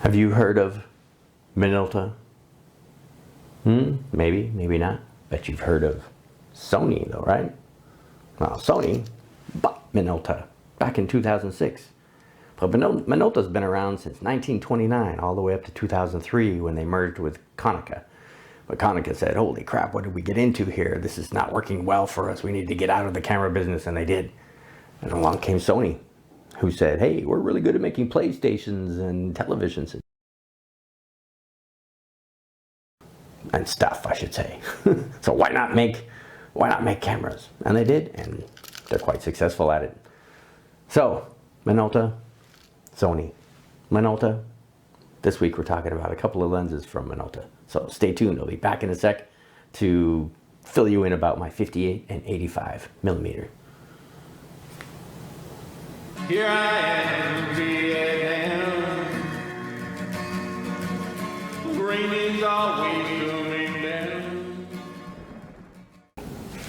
Have you heard of Minolta? Maybe, maybe not. Bet you've heard of Sony though, right? Well, Sony bought Minolta back in 2006. But Minolta's been around since 1929, all the way up to 2003 when they merged with Konica. But Konica said, holy crap, what did we get into here? This is not working well for us. We need to get out of the camera business, and they did. And along came Sony, who said, hey, we're really good at making PlayStations and televisions. And stuff, I should say. So why not make cameras? And they did, and they're quite successful at it. So, Minolta, Sony. Minolta, this week we're talking about a couple of lenses from Minolta. So stay tuned, I'll be back in a sec to fill you in about my 58 and 85 millimeter. Here I am, Vietnam. Rain is always coming down.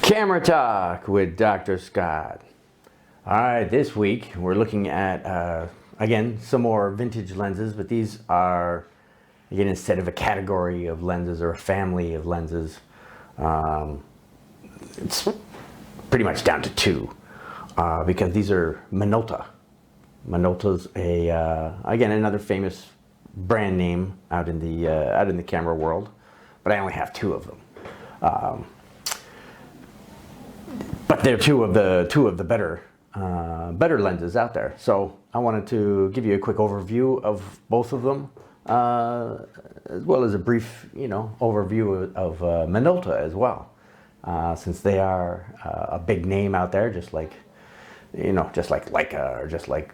Camera Talk with Dr. Scott. All right, this week we're looking at, again, some more vintage lenses, but these are, again, instead of a category of lenses or a family of lenses, it's pretty much down to two, because these are Minolta. Minolta's again, another famous brand name out in the camera world, but I only have two of them. But they're two of the better lenses out there. So I wanted to give you a quick overview of both of them, as well as a brief, overview of Minolta as well, since they are a big name out there, just like Leica, or just like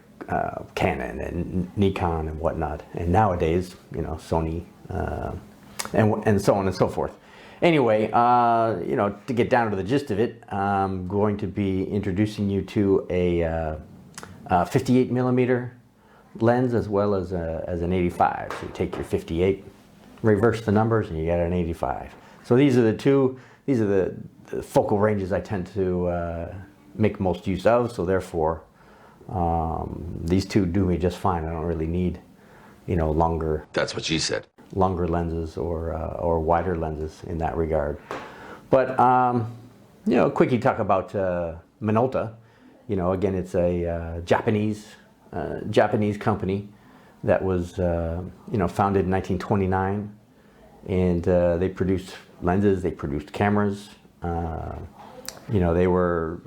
Canon and Nikon and whatnot, and nowadays, Sony, and so on and so forth. Anyway, to get down to the gist of it, I'm going to be introducing you to a 58 millimeter lens as well as an 85. So you take your 58, reverse the numbers, and you get an 85. So these are the focal ranges I tend to make most use of. So therefore, these two do me just fine. I don't really need, longer. That's what she said. Longer lenses or wider lenses in that regard. But quickie talk about Minolta. Again, it's a Japanese company that was founded in 1929, and they produced lenses, they produced cameras. They were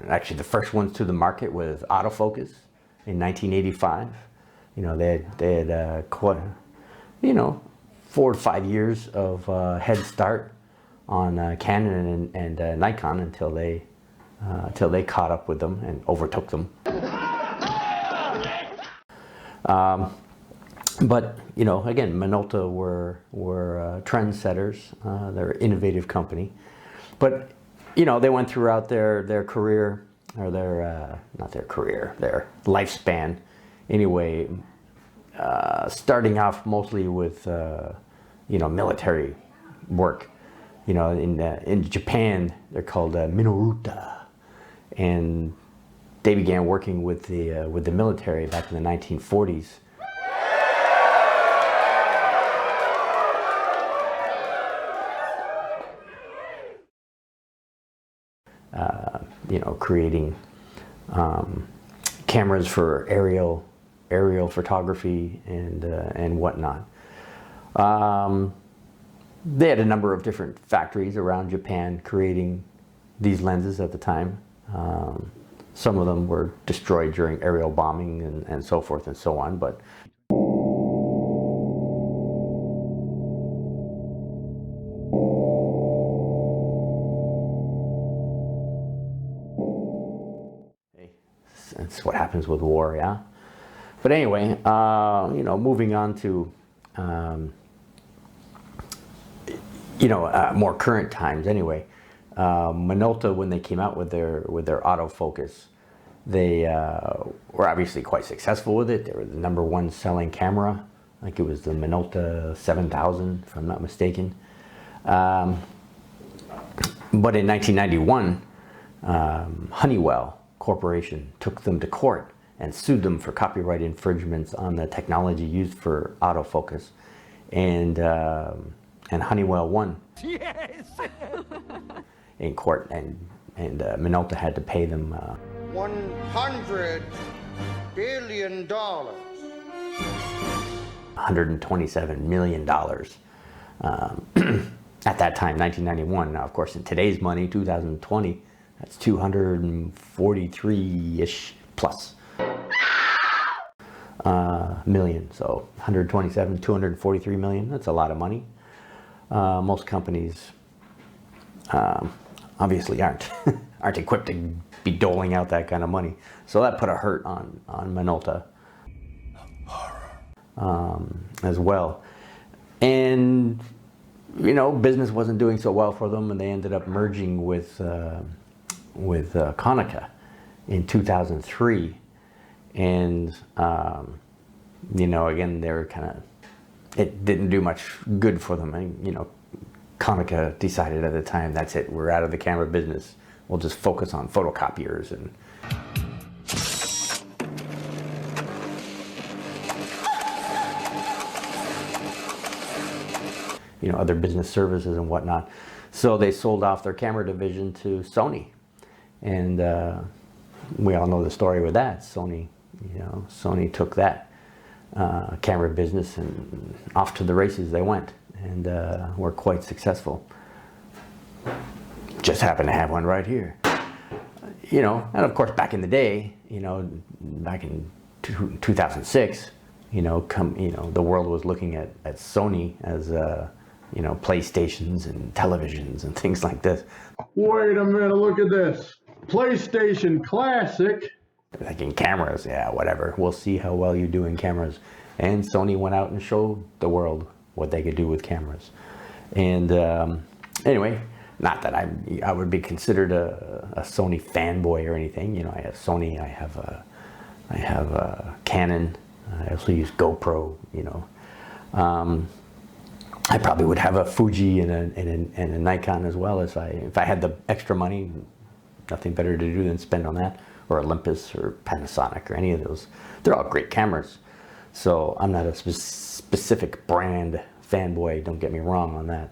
actually the first ones to the market with autofocus in 1985. They had quite 4 to 5 years of head start on Canon and Nikon until they caught up with them and overtook them. But again, Minolta were trendsetters. They're an innovative company, but they went throughout their career, or their lifespan anyway. Starting off mostly with military work. In Japan they're called Minolta, and they began working with the military back in the 1940s. Creating cameras for aerial photography and whatnot. They had a number of different factories around Japan creating these lenses at the time. Some of them were destroyed during aerial bombing and so forth and so on, but that's what happens with war, yeah? But anyway, moving on to, more current times anyway. Minolta, when they came out with their autofocus, they were obviously quite successful with it. They were the #1 selling camera. I think it was the Minolta 7000, if I'm not mistaken. But in 1991, Honeywell Corporation took them to court and sued them for copyright infringements on the technology used for autofocus, and Honeywell won. Yes. In court, and Minolta had to pay them $100 billion. $127 million. At that time, 1991. Now, of course, in today's money, 2020, that's 243-ish plus million. So 127, 243 million. That's a lot of money. Most companies obviously aren't equipped to be doling out that kind of money. So that put a hurt on Minolta as well. And you know, business wasn't doing so well for them, and they ended up merging with Konica in 2003. And you know, again, they were kind of, it didn't do much good for them. And you know, Konica decided at the time, that's it, we're out of the camera business. We'll just focus on photocopiers and you know, other business services and whatnot. So they sold off their camera division to Sony, and we all know the story with that. Sony, you know, Sony took that camera business and off to the races they went, and were quite successful. Just happen to have one right here, you know. And of course, back in the day, you know, back in 2006, you know, the world was looking at Sony as you know, PlayStations and televisions and things like this. Wait a minute, look at this. PlayStation Classic. Like in cameras, yeah, whatever. We'll see how well you do in cameras. And Sony went out and showed the world what they could do with cameras. And anyway, not that I would be considered a Sony fanboy or anything. You know, I have Sony, I have Canon, I also use GoPro, you know. I probably would have a Fuji and a Nikon as well, if I had the extra money. Nothing better to do than spend on that, or Olympus or Panasonic or any of those. They're all great cameras. So I'm not a specific brand fanboy, don't get me wrong on that.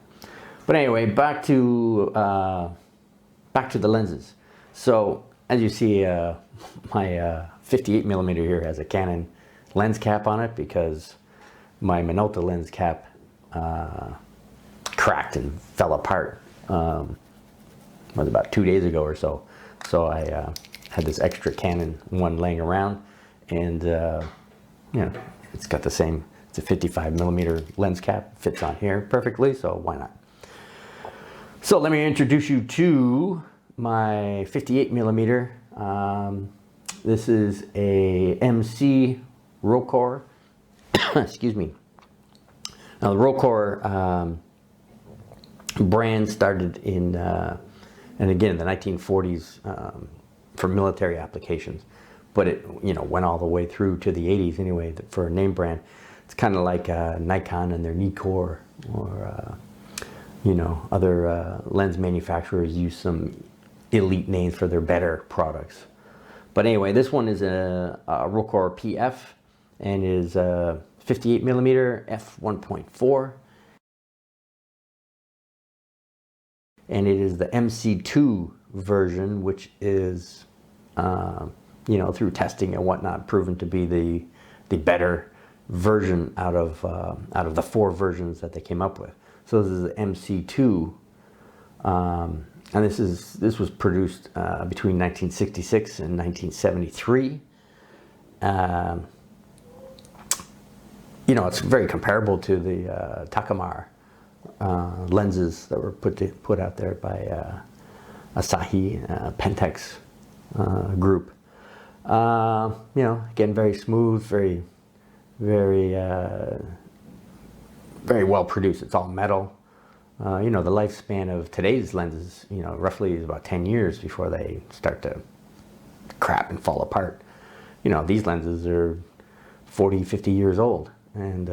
But anyway, back to the lenses. So as you see, my 58 millimeter here has a Canon lens cap on it because my Minolta lens cap cracked and fell apart. It was about 2 days ago or so. So I had this extra Canon one laying around, and you know, it's got the same, it's a 55 millimeter lens cap, fits on here perfectly, so why not? So let me introduce you to my 58 millimeter. This is a MC Rokkor. Excuse me. Now the Rokkor brand started in, and again, the 1940s for military applications, but it, you know, went all the way through to the 80s anyway for a name brand. It's kind of like Nikon and their Nikkor, or you know, other lens manufacturers use some elite names for their better products. But anyway, this one is a Rokkor PF and is 58 millimeter f1.4, and it is the MC2 version, which is you know, through testing and whatnot, proven to be the better version out of the 4 versions that they came up with. So this is the MC2, and this was produced between 1966 and 1973. You know, it's very comparable to the Takamar lenses that were put out there by Asahi Pentax group. You know, again, very smooth, very well produced. It's all metal. You know, the lifespan of today's lenses, you know, roughly is about 10 years before they start to crap and fall apart. You know, these lenses are 40, 50 years old, and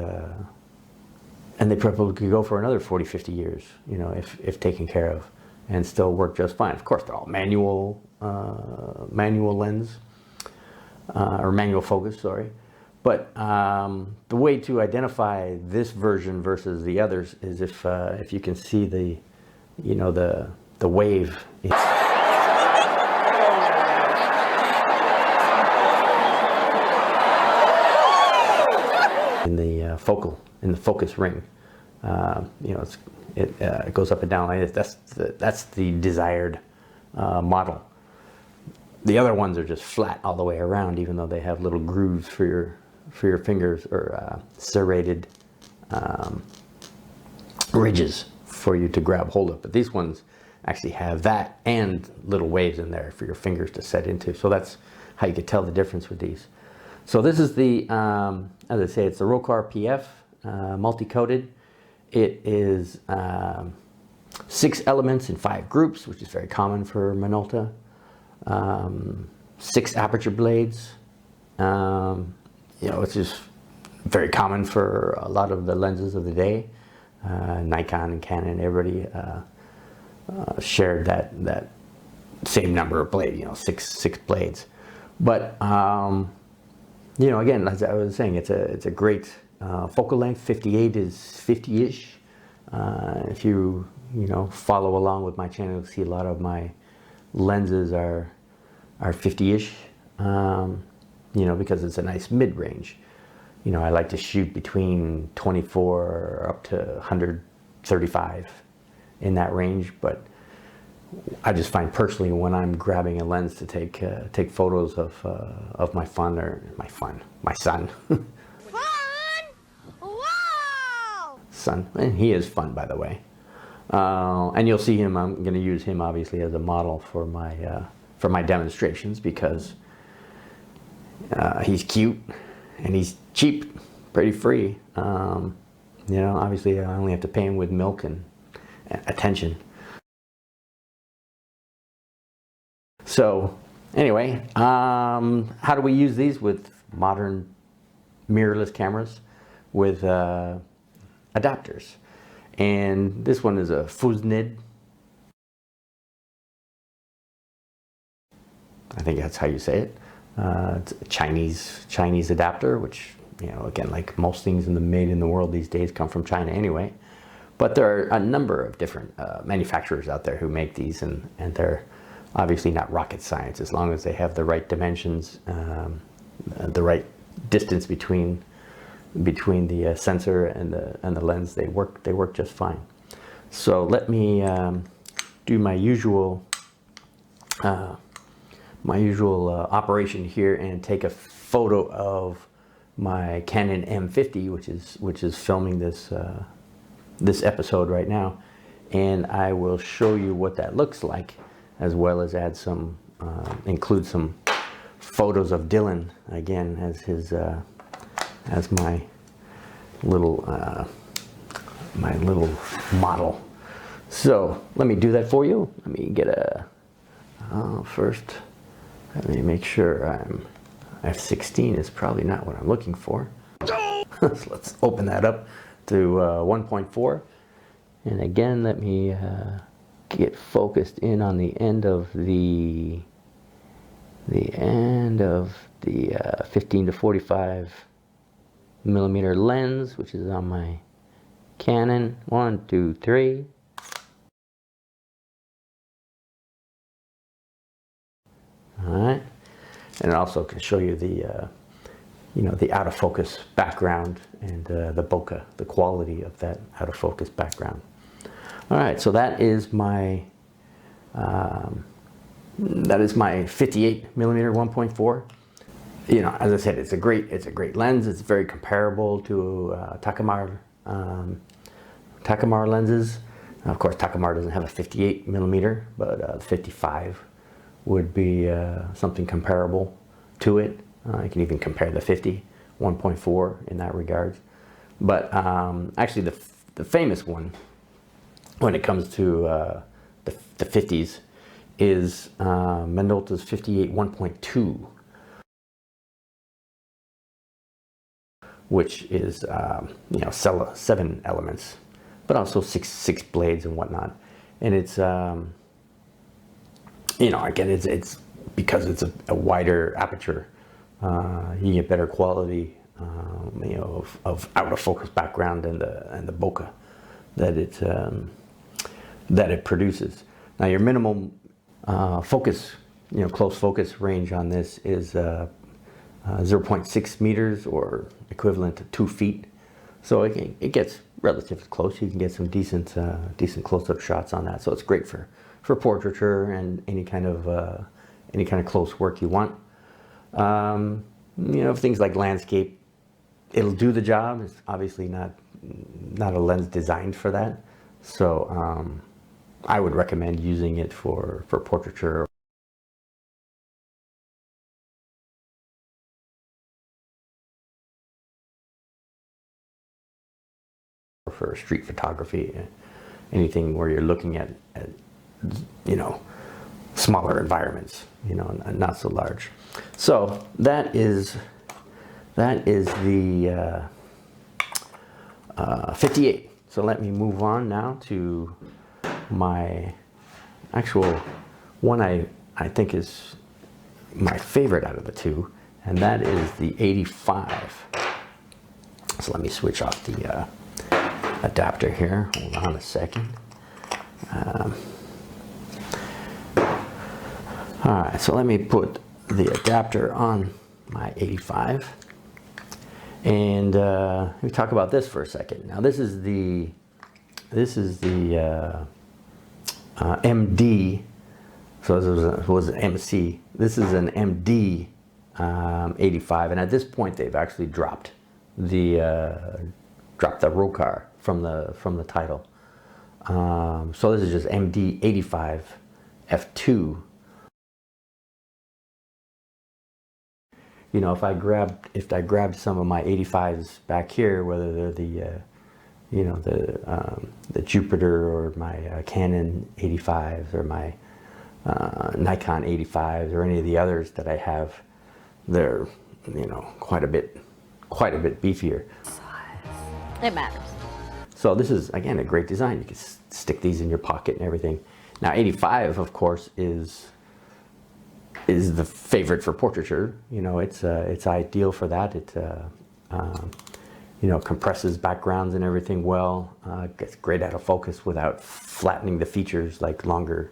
they probably could go for another 40, 50 years, you know, if taken care of, and still work just fine. Of course, they're all manual lens. or manual focus, sorry. But the way to identify this version versus the others is if you can see the, you know, the wave. In the focus ring, you know, it goes up and down like this. That's the desired model. The other ones are just flat all the way around, even though they have little grooves for your fingers, or serrated ridges for you to grab hold of. But these ones actually have that and little waves in there for your fingers to set into. So that's how you could tell the difference with these. So this is the, as I say, it's the Rocar PF multi-coated. It is 6 elements in 5 groups, which is very common for Minolta. 6 aperture blades. You know, it's just very common for a lot of the lenses of the day. Nikon and Canon, everybody shared that same number of blades, you know, six blades. But you know, again, as I was saying, it's a great focal length. 58 is 50-ish. If you know, follow along with my channel, you'll see a lot of my lenses are 50-ish. You know, because it's a nice mid-range. You know, I like to shoot between 24 up to 135 in that range, but I just find personally when I'm grabbing a lens to take photos of my son. Fun! Wow! Son, and he is fun, by the way. And you'll see him. I'm going to use him obviously as a model for my demonstrations, because he's cute and he's cheap, pretty free. You know, obviously I only have to pay him with milk and attention. So anyway, how do we use these with modern mirrorless cameras with adapters? And this one is a Fuznid. I think that's how you say it. It's a Chinese adapter, which, you know, again, like most things made in the world these days come from China anyway. But there are a number of different manufacturers out there who make these, and they're obviously not rocket science. As long as they have the right dimensions, the right distance between the sensor and the lens, they work just fine. So let me do my usual operation here and take a photo of my Canon M50, which is filming this episode right now, and I will show you what that looks like, as well as add some include some photos of Dylan again as my little model. So let me do that for you. Let me get first. Let me make sure f16 is probably not what I'm looking for. So let's open that up to 1.4, and again let me get focused in on the end of the 15 to 45 millimeter lens, which is on my Canon. 1, 2, 3. All right, and it also can show you the you know, the out of focus background and the bokeh, the quality of that out of focus background. All right, so that is my 58 millimeter 1.4. You know, as I said, it's a great lens. It's very comparable to Takamar lenses. Of course, Takamar doesn't have a 58 millimeter, but 55 would be something comparable to it. You can even compare the 50 1.4 in that regard. But actually, the famous one when it comes to the 50s is Minolta's 58 1.2, which is you know, 7 elements, but also six blades and whatnot. And it's you know, again, it's because it's a wider aperture you get better quality, of out of focus background and the bokeh that it produces. Now your minimum focus, close focus range on this is 0.6 meters, or equivalent to 2 feet. So it gets relatively close. You can get some decent close-up shots on that. So it's great for portraiture and any kind of close work you want. Things like landscape, it'll do the job. It's obviously not a lens designed for that. So I would recommend using it for portraiture. For street photography, anything where you're looking at smaller environments, not so large. So that is the 58. So let me move on now to my actual one I think is my favorite out of the two, and that is the 85. So let me switch off the adapter here. Hold on a second. All right, so let me put the adapter on my 85, and let me talk about this for a second. Now this is the MD. So this was an MC. This is an MD 85, and at this point they've actually dropped the Rocar from the title. So this is just MD 85 f2. If I grabbed some of my 85s back here, whether they're the Jupiter or my Canon 85s or my Nikon 85s or any of the others that I have, they're quite a bit beefier. It matters. So this is, again, a great design. You can stick these in your pocket and everything. Now 85, of course, is the favorite for portraiture. It's ideal for that. It compresses backgrounds and everything well. Gets great out of focus without flattening the features like longer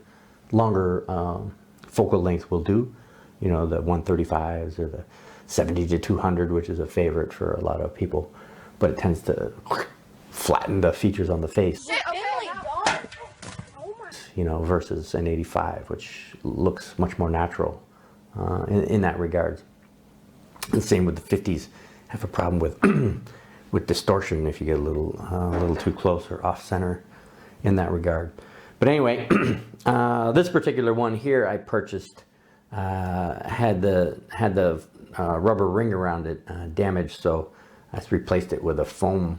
focal length will do. The 135s or the 70 to 200, which is a favorite for a lot of people, but it tends to flatten the features on the face. Versus an 85, which looks much more natural in that regard. And same with the 50s. Have a problem with with distortion if you get a little too close or off center in that regard. But anyway, this particular one here I purchased had the rubber ring around it damaged, so I just replaced it with a foam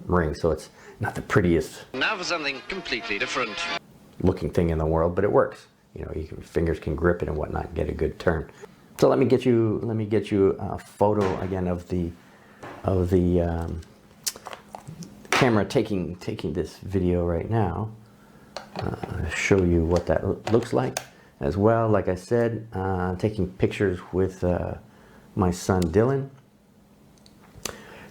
ring. So it's not the prettiest. Now for something completely different. Looking thing in the world, but it works. Your fingers can grip it and whatnot and get a good turn. So let me get you a photo again of the camera taking this video right now. Show you what that looks like as well. Like I said, taking pictures with my son Dylan.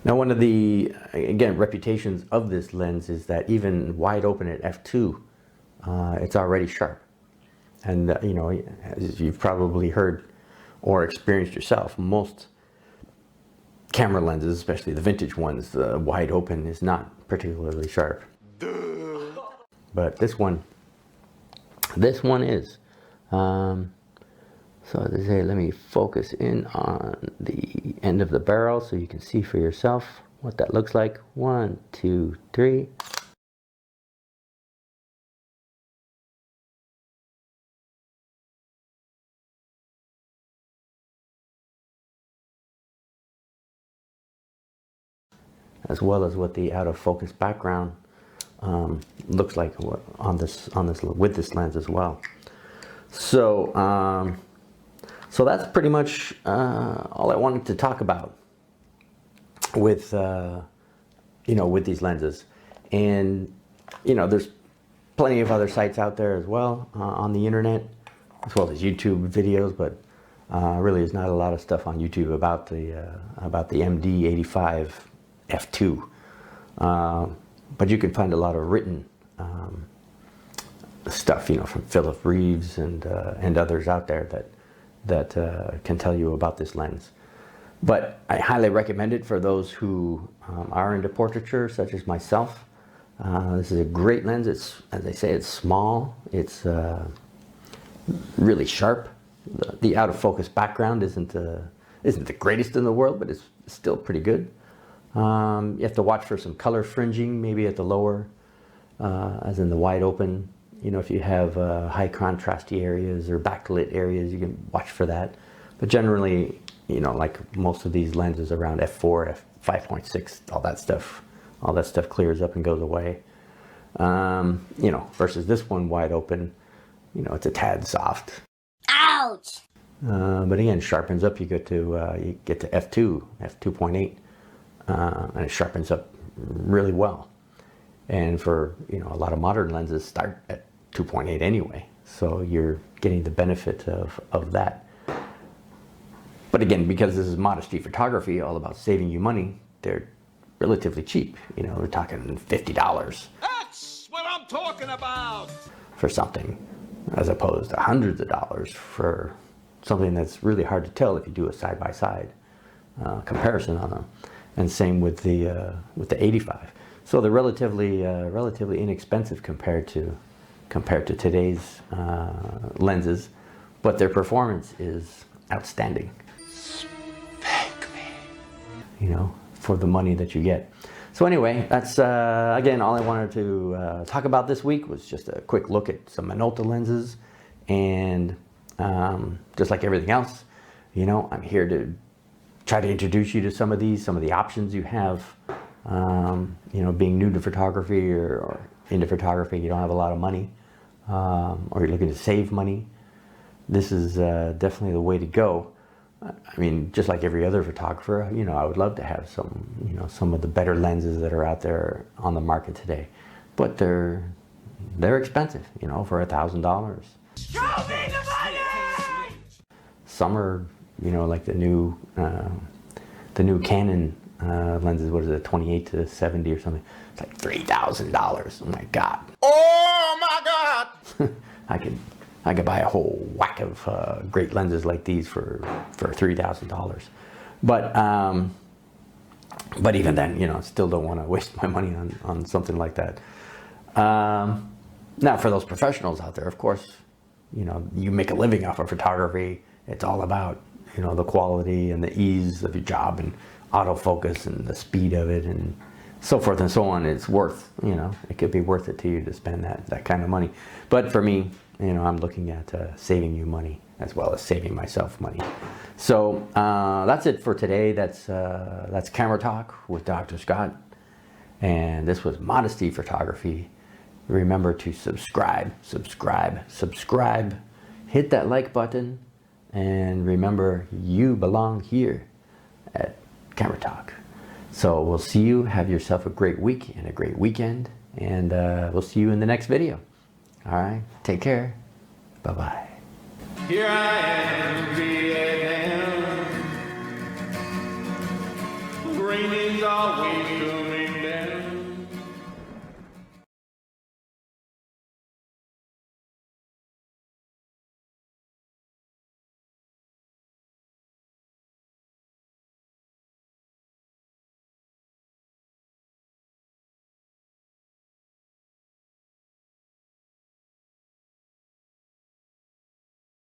Now, one of the, again, reputations of this lens is that even wide open at f2, it's already sharp. And, as you've probably heard or experienced yourself, most camera lenses, especially the vintage ones, the wide open is not particularly sharp. But this one is. So as I say, let me focus in on the end of the barrel so you can see for yourself what that looks like. 1, 2, 3. As well as what the out of focus background looks like with this lens as well. So so that's pretty much all I wanted to talk about with with these lenses. And there's plenty of other sites out there as well on the internet, as well as YouTube videos, but Really, there's not a lot of stuff on YouTube about the MD85 f2, but you can find a lot of written stuff, you know, from Philip Reeves and others out there that can tell you about this lens. But I highly recommend it for those who are into portraiture, such as myself. This is a great lens. It's, as I say, it's small. It's really sharp. The out-of-focus background isn't the greatest in the world, but it's still pretty good. You have to watch for some color fringing, maybe at the lower, as in the wide open. You know, if you have high contrasty areas or backlit areas, you can watch for that. But generally, you know, like most of these lenses around f4, f5.6, all that stuff clears up and goes away. You know, versus this one wide open, you know, it's a tad soft. Ouch! But again, sharpens up. You get to f2, f2.8, and it sharpens up really well. And for, you know, a lot of modern lenses start at 2.8 anyway, so you're getting the benefit of that. But again, because this is modesty photography, all about saving you money, they're relatively cheap. You know, we're talking $50. That's what I'm talking about. For something, as opposed to hundreds of dollars for something that's really hard to tell if you do a side-by-side comparison on them. And same with the 85. So they're relatively inexpensive compared to today's lenses, but their performance is outstanding. You know, for the money that you get. So anyway, that's again, all I wanted to talk about this week was just a quick look at some Minolta lenses, and just like everything else, you know, I'm here to try to introduce you to some of the options you have. You know, being new to photography or into photography, you don't have a lot of money, or you're looking to save money. This is definitely the way to go. I mean, just like every other photographer, you know, I would love to have some of the better lenses that are out there on the market today, but they're expensive, you know, for $1,000. Show me the money! Some are, you know, like the new Canon lenses. What is it, 28 to 70 or something? It's like $3,000. Oh my God! Oh my God! I could buy a whole whack of great lenses like these for $3,000, but even then, you know, I still don't want to waste my money on something like that. Now, for those professionals out there, of course, you know, you make a living off of photography. It's all about, you know, the quality and the ease of your job and autofocus and the speed of it and so forth and so on. It's worth, you know, it could be worth it to you to spend that kind of money. But for me, you know, I'm looking at saving you money as well as saving myself money. So that's it for today. That's Camera Talk with Dr. Scott, and this was Modesty Photography. Remember to subscribe, hit that like button, and remember, you belong here at Camera Talk. So we'll see you. Have yourself a great week and a great weekend, and we'll see you in the next video. All right, take care. Bye-bye. Here I am in Vietnam. Rain is always coming.